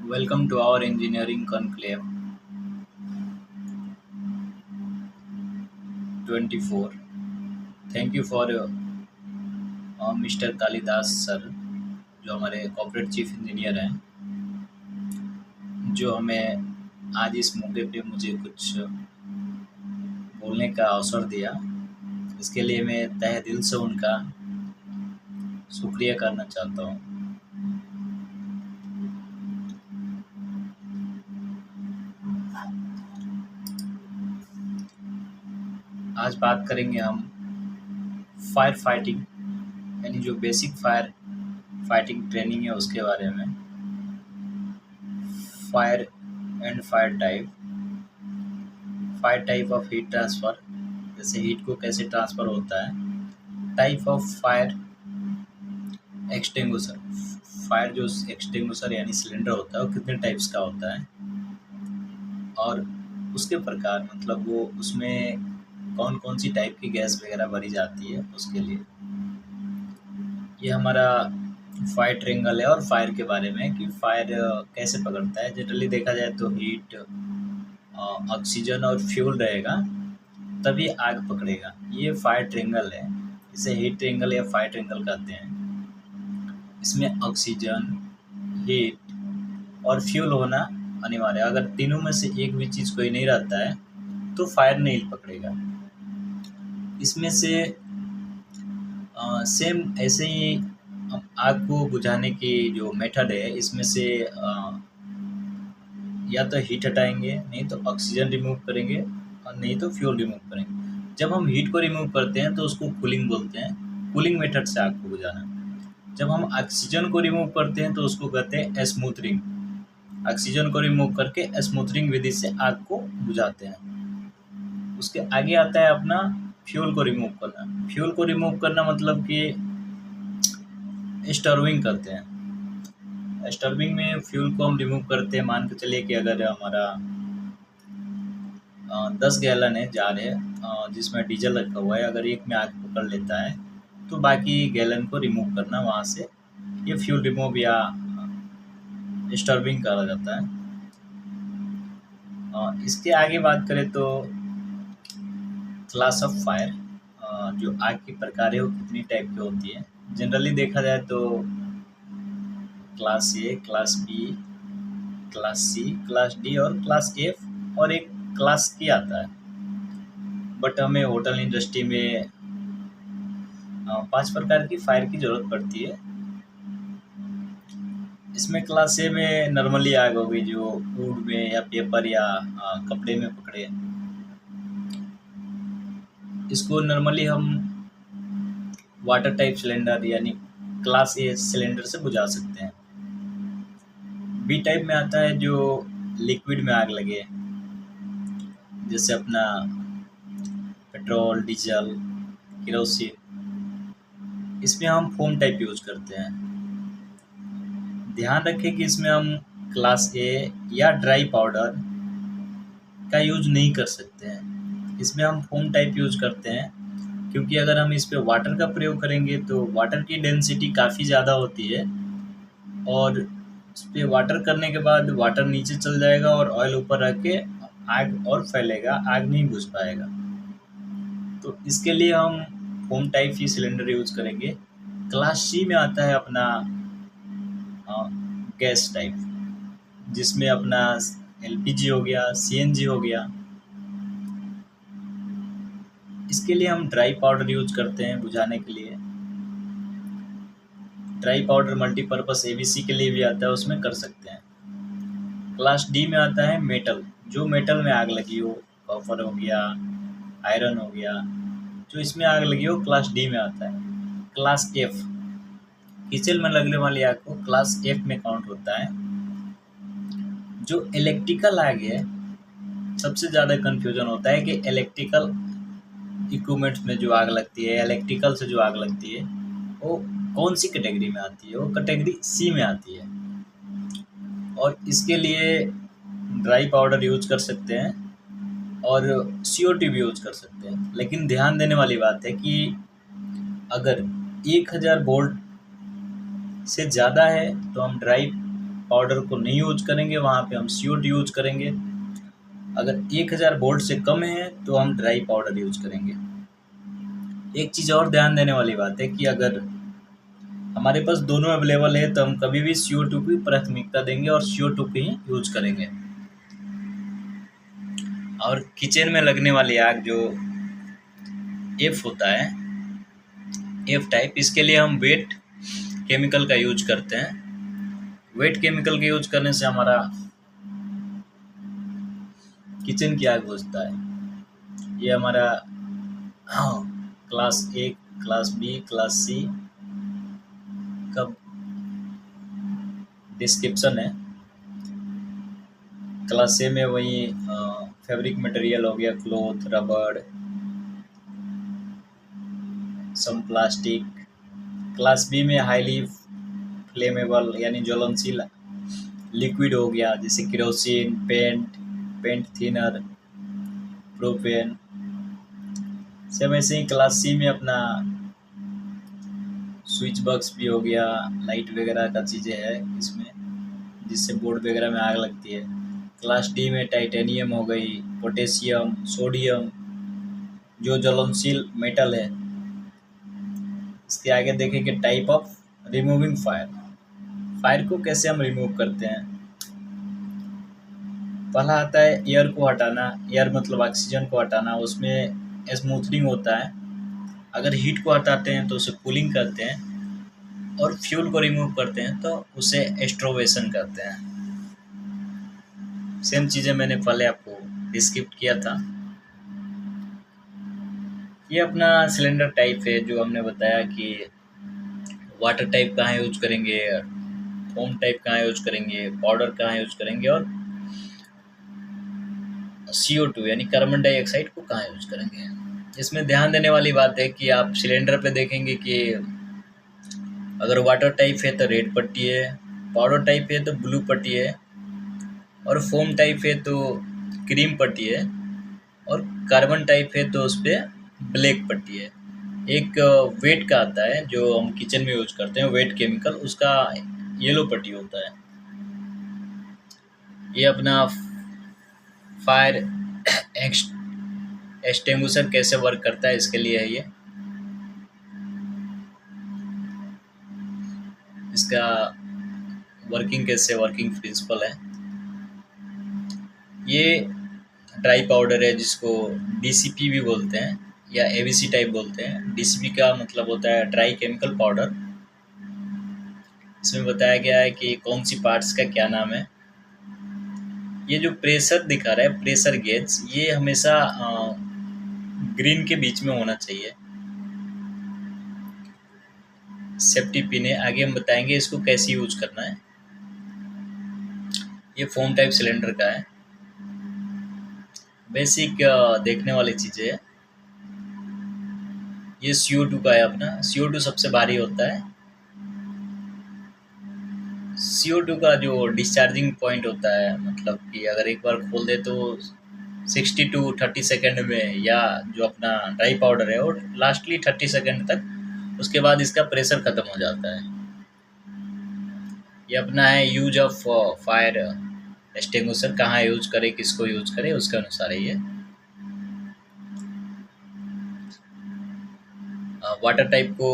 Welcome to our engineering conclave 24. Thank you for mister Kalidas sir, जो हमारे corporate chief engineer हैं, जो हमें आज इस मौके पे मुझे कुछ बोलने का अवसर दिया। इसके लिए मैं तहे दिल से उनका शुक्रिया करना चाहता हूँ। आज बात करेंगे हम फायर फाइटिंग, यानी जो बेसिक फायर फाइटिंग ट्रेनिंग है उसके बारे में। Fire and fire type of heat transfer, जैसे हीट को कैसे ट्रांसफ़र होता है। Type of fire extinguisher, fire जो एक्सटिंग्विशर यानी सिलेंडर होता है वो कितने टाइप्स का होता है, और उसके प्रकार मतलब वो उसमें कौन कौन सी टाइप की गैस वगैरह भरी जाती है उसके लिए। ये हमारा फायर ट्रेंगल है और फायर के बारे में कि फायर कैसे पकड़ता है। जनरली देखा जाए तो हीट, ऑक्सीजन और फ्यूल रहेगा तभी आग पकड़ेगा। ये फायर ट्रेंगल है, इसे हीट ट्रेंगल या फायर ट्रेंगल कहते हैं। इसमें ऑक्सीजन, हीट और फ्यूल होना अनिवार्य है। अगर तीनों में से एक भी चीज़ कोई नहीं रहता है तो फायर नहीं पकड़ेगा। इसमें से सेम ऐसे ही आग को बुझाने की जो मेथड है, इसमें से या तो हीट हटाएंगे, नहीं तो ऑक्सीजन रिमूव करेंगे, और नहीं तो फ्यूल रिमूव करेंगे। जब हम हीट को रिमूव करते हैं तो उसको कूलिंग बोलते हैं, कूलिंग मेथड से आग को बुझाना। जब हम ऑक्सीजन को रिमूव करते हैं तो उसको कहते हैं स्मूथरिंग। ऑक्सीजन को रिमूव करके स्मूथरिंग विधि से आग को बुझाते हैं। उसके आगे आता है अपना फ्यूल को रिमूव करना। फ्यूल को रिमूव करना मतलब कि स्टर्विंग करते हैं। स्टर्विंग में फ्यूल को हम रिमूव करते हैं। मान के चलिए कि अगर हमारा 10 गैलन है जार है, जिसमें डीजल रखा हुआ है, अगर एक में आग पकड़ लेता है तो बाकी गैलन को रिमूव करना वहाँ से, ये फ्यूल रिमूव या स्टर्विंग कहा जाता है। इसके आगे बात करें तो क्लास ऑफ फायर, जो आग की प्रकार है वो कितनी टाइप की होती है। जनरली देखा जाए तो class A, class B, class C, class D और क्लास एफ, और एक क्लास की आता है। बट हमें होटल इंडस्ट्री में 5 प्रकार की फायर की ज़रूरत पड़ती है। इसमें क्लास ए में नॉर्मली आग होगी जो वुड में या पेपर या कपड़े में पकड़े। इसको नॉर्मली हम वाटर टाइप सिलेंडर यानी क्लास ए सिलेंडर से बुझा सकते हैं। बी टाइप में आता है जो लिक्विड में आग लगे, जैसे अपना पेट्रोल, डीजल, केरोसिन। इसमें हम फोम टाइप यूज करते हैं। ध्यान रखें कि इसमें हम क्लास ए या ड्राई पाउडर का यूज नहीं कर सकते हैं। इसमें हम फोम टाइप यूज करते हैं, क्योंकि अगर हम इस पे वाटर का प्रयोग करेंगे तो वाटर की डेंसिटी काफ़ी ज़्यादा होती है, और इस पे वाटर करने के बाद वाटर नीचे चल जाएगा और ऑयल ऊपर रख के आग और फैलेगा, आग नहीं बुझ पाएगा। तो इसके लिए हम फोम टाइप ही सिलेंडर यूज करेंगे। क्लास सी में आता है अपना गैस टाइप, जिसमें अपना एलपीजी हो गया, सीएनजी हो गया। इसके लिए हम ड्राई पाउडर यूज करते हैं बुझाने के लिए। ड्राई पाउडर मल्टीपर्पज़ एबीसी के लिए भी आता है, उसमें कर सकते हैं। क्लास डी में आता है मेटल, जो मेटल में आग लगी हो, कॉपर हो गया, आयरन हो गया, जो इसमें आग लगी हो क्लास डी में आता है। क्लास एफ, किचन में लगने वाली आग को क्लास एफ में काउंट होता है। जो इलेक्ट्रिकल आग है, सबसे ज़्यादा कन्फ्यूजन होता है कि इलेक्ट्रिकल इक्विपमेंट्स में जो आग लगती है, इलेक्ट्रिकल से जो आग लगती है, वो कौन सी कैटेगरी में आती है। वो कैटेगरी सी में आती है, और इसके लिए ड्राई पाउडर यूज कर सकते हैं और CO2 भी यूज कर सकते हैं। लेकिन ध्यान देने वाली बात है कि अगर 1000 वोल्ट से ज़्यादा है तो हम ड्राई पाउडर को नहीं यूज करेंगे, वहाँ पे हम CO2 यूज करेंगे। अगर 1000 वोल्ट से कम है तो हम ड्राई पाउडर यूज करेंगे। एक चीज़ और ध्यान देने वाली बात है कि अगर हमारे पास दोनों अवेलेबल है तो हम कभी भी CO2 की प्राथमिकता देंगे और CO2 को ही यूज करेंगे। और किचन में लगने वाली आग जो F होता है, F टाइप, इसके लिए हम वेट केमिकल का यूज करते हैं। वेट केमिकल के यूज करने से हमारा किचन की आग बुझता है। ये हमारा class A, class B, class C का डिस्क्रिप्शन है। क्लास A में वही फैब्रिक मटेरियल हो गया, क्लॉथ, रबड़, सम प्लास्टिक। क्लास B में हाईली फ्लेमेबल यानी ज्वलनशील लिक्विड हो गया, जैसे kerosene, paint thinner, propane. Same ऐसे ही क्लास C में अपना स्विच बॉक्स भी हो गया, लाइट वगैरह का चीज़ें है इसमें, जिससे बोर्ड वगैरह में आग लगती है। क्लास D में टाइटेनियम हो गई, पोटेशियम, सोडियम, जो ज्वलनशील मेटल है। इसके आगे देखेंगे type of removing fire. Fire को कैसे हम रिमूव करते हैं। पहला आता है एयर को हटाना। एयर मतलब ऑक्सीजन को हटाना, उसमें स्मूथनिंग होता है। अगर हीट को हटाते हैं तो उसे कूलिंग करते हैं, और फ्यूल को रिमूव करते हैं तो उसे एस्ट्रोवेशन करते हैं। सेम चीज़ें मैंने पहले आपको डिस्क्रिप्ट किया था। ये अपना सिलेंडर टाइप है जो हमने बताया कि वाटर टाइप कहाँ यूज करेंगे, फोम टाइप कहाँ यूज करेंगे, पाउडर कहाँ यूज करेंगे, और CO2 यानी कार्बन डाइऑक्साइड को कहाँ यूज करेंगे। इसमें ध्यान देने वाली बात है कि आप सिलेंडर पे देखेंगे कि अगर वाटर टाइप है तो रेड पट्टी है, पाउडर टाइप है तो ब्लू पट्टी है, और फोम टाइप है तो क्रीम पट्टी है, और कार्बन टाइप है तो उस पर ब्लैक पट्टी है। एक वेट का आता है जो हम किचन में यूज करते हैं, वेट केमिकल, उसका येलो पट्टी होता है। ये अपना फायर एक्सटिंग्विशर कैसे वर्क करता है इसके लिए है ये। इसका वर्किंग कैसे, वर्किंग प्रिंसिपल है। ये ड्राई पाउडर है जिसको DCP भी बोलते हैं या ABC टाइप बोलते हैं। DCP का मतलब होता है ड्राई केमिकल पाउडर। इसमें बताया गया है कि कौन सी पार्ट्स का क्या नाम है। ये जो प्रेशर दिखा रहा है, प्रेशर गेज, ये हमेशा ग्रीन के बीच में होना चाहिए। सेफ्टी पिन है, आगे हम बताएंगे इसको कैसे यूज करना है। ये फोम टाइप सिलेंडर का है। बेसिक देखने वाली चीज़ें है। ये CO2 का है अपना। CO2 सबसे भारी होता है। CO2 का जो डिस्चार्जिंग पॉइंट होता है, मतलब कि अगर एक बार खोल दे तो 60 to 30 सेकेंड में, या जो अपना ड्राई पाउडर है वो लास्टली 30 सेकेंड तक, उसके बाद इसका प्रेशर ख़त्म हो जाता है। ये अपना है यूज ऑफ फायर एक्सटिंग्विशर, कहाँ यूज करे, किसको यूज करे, उसके अनुसार है ये। वाटर टाइप को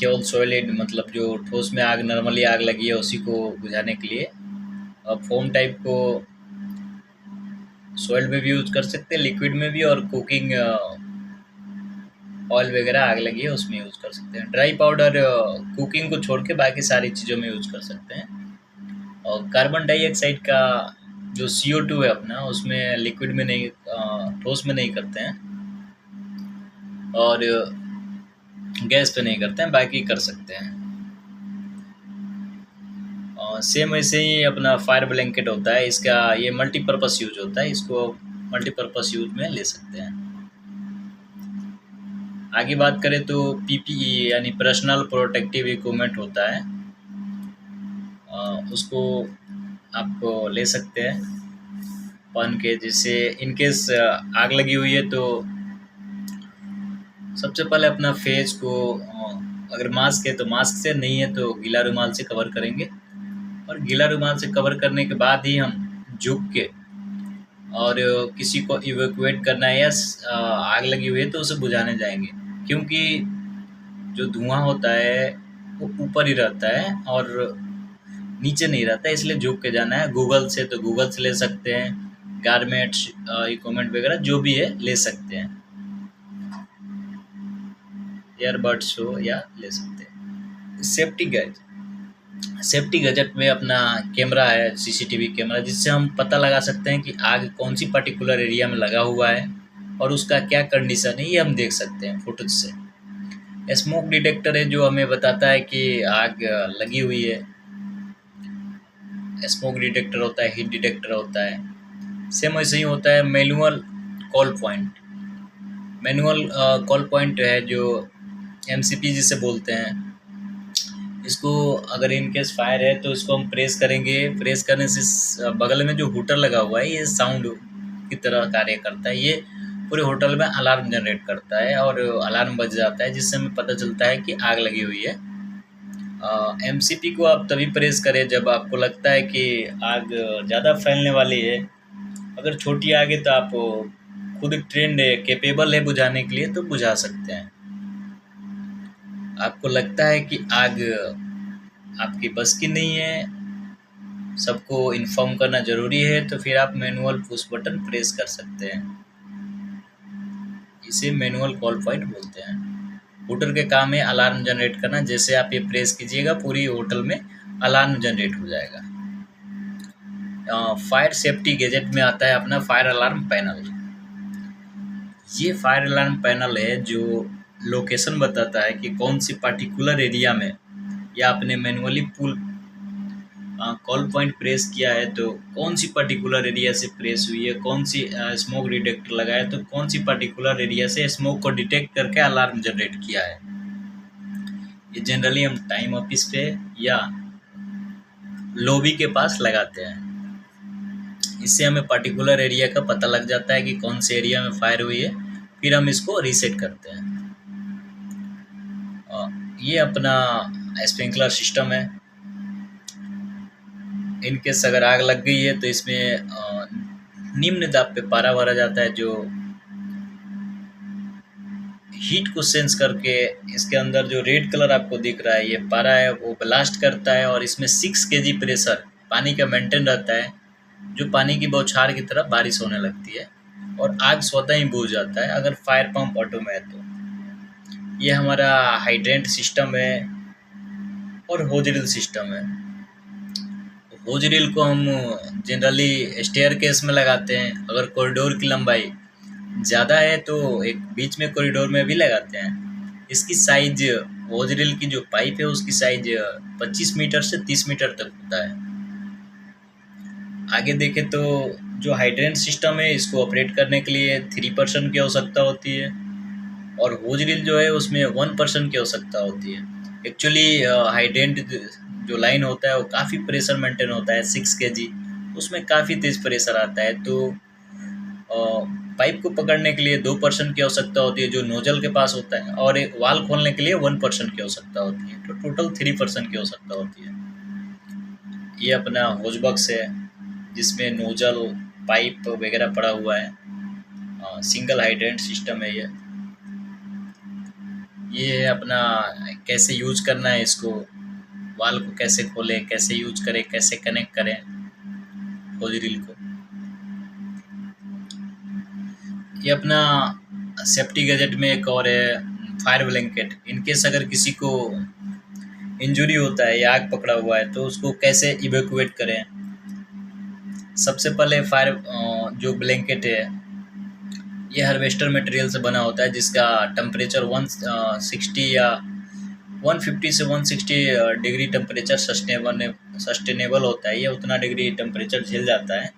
केवल सॉलिड, मतलब जो ठोस में आग, नॉर्मली आग लगी है उसी को बुझाने के लिए। और फोम टाइप को सॉइल में भी यूज कर सकते हैं, लिक्विड में भी, और कुकिंग ऑयल वगैरह आग लगी है उसमें यूज कर सकते हैं। ड्राई पाउडर कुकिंग को छोड़ के बाकी सारी चीज़ों में यूज कर सकते हैं। और कार्बन डाइऑक्साइड का जो CO2 है अपना, उसमें लिक्विड में नहीं, ठोस में नहीं करते हैं, और गैस पे नहीं करते हैं, बाकी कर सकते हैं। सेम ऐसे ही अपना फायर ब्लैंकेट होता है, इसका ये मल्टीपर्पस यूज होता है, इसको मल्टीपर्पस यूज में ले सकते हैं। आगे बात करें तो PPE यानी पर्सनल प्रोटेक्टिव इक्विपमेंट होता है, उसको आप ले सकते हैं पहन के, जिससे इनकेस आग लगी हुई है तो सबसे पहले अपना फेस को, अगर मास्क है तो मास्क से, नहीं है तो गीला रुमाल से कवर करेंगे। और गीला रुमाल से कवर करने के बाद ही हम झुक के और किसी को इवैक्यूएट करना है या आग लगी हुई है तो उसे बुझाने जाएंगे, क्योंकि जो धुआं होता है वो ऊपर ही रहता है और नीचे नहीं रहता है, इसलिए झुक के जाना है। गूगल से तो गूगल से ले सकते हैं, गारमेंट्स इक्विपमेंट वगैरह जो भी है ले सकते हैं, ईयरबड्स हो या ले सकते हैं। सेफ्टी गैजेट में अपना कैमरा है, सीसीटीवी कैमरा, जिससे हम पता लगा सकते हैं कि आग कौन सी पर्टिकुलर एरिया में लगा हुआ है और उसका क्या कंडीशन है, ये हम देख सकते हैं फुटेज से। स्मोक डिटेक्टर है जो हमें बताता है कि आग लगी हुई है। स्मोक डिटेक्टर होता है, हीट डिटेक्टर होता है। सेम वैसे ही होता है manual call point. Manual call point है जो एमसीपी जिसे बोलते हैं। इसको अगर इन केस फायर है तो इसको हम प्रेस करेंगे, प्रेस करने से बगल में जो हूटर लगा हुआ है ये साउंड की तरह कार्य करता है। ये पूरे होटल में अलार्म जनरेट करता है और अलार्म बज जाता है, जिससे हमें पता चलता है कि आग लगी हुई है। एमसीपी को आप तभी प्रेस करें जब आपको लगता है कि आग ज़्यादा फैलने वाली है। अगर छोटी आग है तो आप खुद ट्रेंड है, कैपेबल है बुझाने के लिए, तो बुझा सकते हैं। आपको लगता है कि आग आपकी बस की नहीं है, सबको इन्फॉर्म करना ज़रूरी है, तो फिर आप मैनुअल पुश बटन प्रेस कर सकते हैं। इसे मैनुअल कॉल पॉइंट बोलते हैं। होटल के काम है अलार्म जनरेट करना। जैसे आप ये प्रेस कीजिएगा पूरी होटल में अलार्म जनरेट हो जाएगा। फायर सेफ्टी गैजेट में आता है अपना फायर अलार्म पैनल। ये फायर अलार्म पैनल है जो लोकेशन बताता है कि कौन सी पर्टिकुलर एरिया में, या आपने मैनुअली पुल कॉल पॉइंट प्रेस किया है तो कौन सी पर्टिकुलर एरिया से प्रेस हुई है, कौन सी स्मोक डिटेक्टर लगाया तो कौन सी पर्टिकुलर एरिया से स्मोक को डिटेक्ट करके अलार्म जनरेट किया है। ये जनरली हम टाइम ऑफिस पे या लॉबी के पास लगाते हैं। इससे हमें पर्टिकुलर एरिया का पता लग जाता है कि कौन से एरिया में फायर हुई है, फिर हम इसको रीसेट करते हैं। ये अपना स्प्रिंकलर सिस्टम है। इनकेस अगर आग लग गई है तो इसमें निम्न दाब पे पारा भरा जाता है जो हीट को सेंस करके इसके अंदर जो रेड कलर आपको दिख रहा है ये पारा है वो ब्लास्ट करता है और इसमें 6 kg प्रेशर पानी का मेंटेन रहता है, जो पानी की बौछार की तरह बारिश होने लगती है और आग स्वतः ही बुझ जाता है अगर फायर पंप ऑटो में है तो। ये हमारा हाइड्रेंट सिस्टम है और होज रील सिस्टम है। होज रील को हम जनरली स्टेयर केस में लगाते हैं। अगर कॉरिडोर की लंबाई ज़्यादा है तो एक बीच में कॉरिडोर में भी लगाते हैं। इसकी साइज, होज रील की जो पाइप है उसकी साइज 25 मीटर से 30 मीटर तक होता है। आगे देखें तो जो हाइड्रेंट सिस्टम है इसको ऑपरेट करने के लिए 3 पर्सन की आवश्यकता होती है और होज रील जो है उसमें 1 पर्सन की आवश्यकता होती है। एक्चुअली हाइड्रेंट जो लाइन होता है वो काफ़ी प्रेशर मेंटेन होता है 6 kg, उसमें काफ़ी तेज़ प्रेशर आता है, तो पाइप को पकड़ने के लिए 2 पर्सन की आवश्यकता होती है जो नोजल के पास होता है, और एक वाल खोलने के लिए 1 पर्सन की आवश्यकता होती है, तो टोटल 3 पर्सन की आवश्यकता होती है। ये अपना होज बॉक्स है जिसमें नोजल, पाइप वगैरह पड़ा हुआ है। सिंगल हाइड्रेंट सिस्टम है ये है अपना कैसे यूज करना है इसको, वाल को कैसे खोलें, कैसे यूज करें, कैसे कनेक्ट करें होज रील को। ये अपना सेफ्टी गैजेट में एक और है फायर ब्लैंकेट। इनकेस अगर किसी को इंजरी होता है या आग पकड़ा हुआ है तो उसको कैसे इवैक्यूएट करें। सबसे पहले फायर जो ब्लैंकेट है ये हार्वेस्टर मटेरियल से बना होता है जिसका टेम्परेचर 160 या 150 से 160 डिग्री टेम्परेचर सस्टेनेबल होता है। ये उतना डिग्री टेम्परेचर झेल जाता है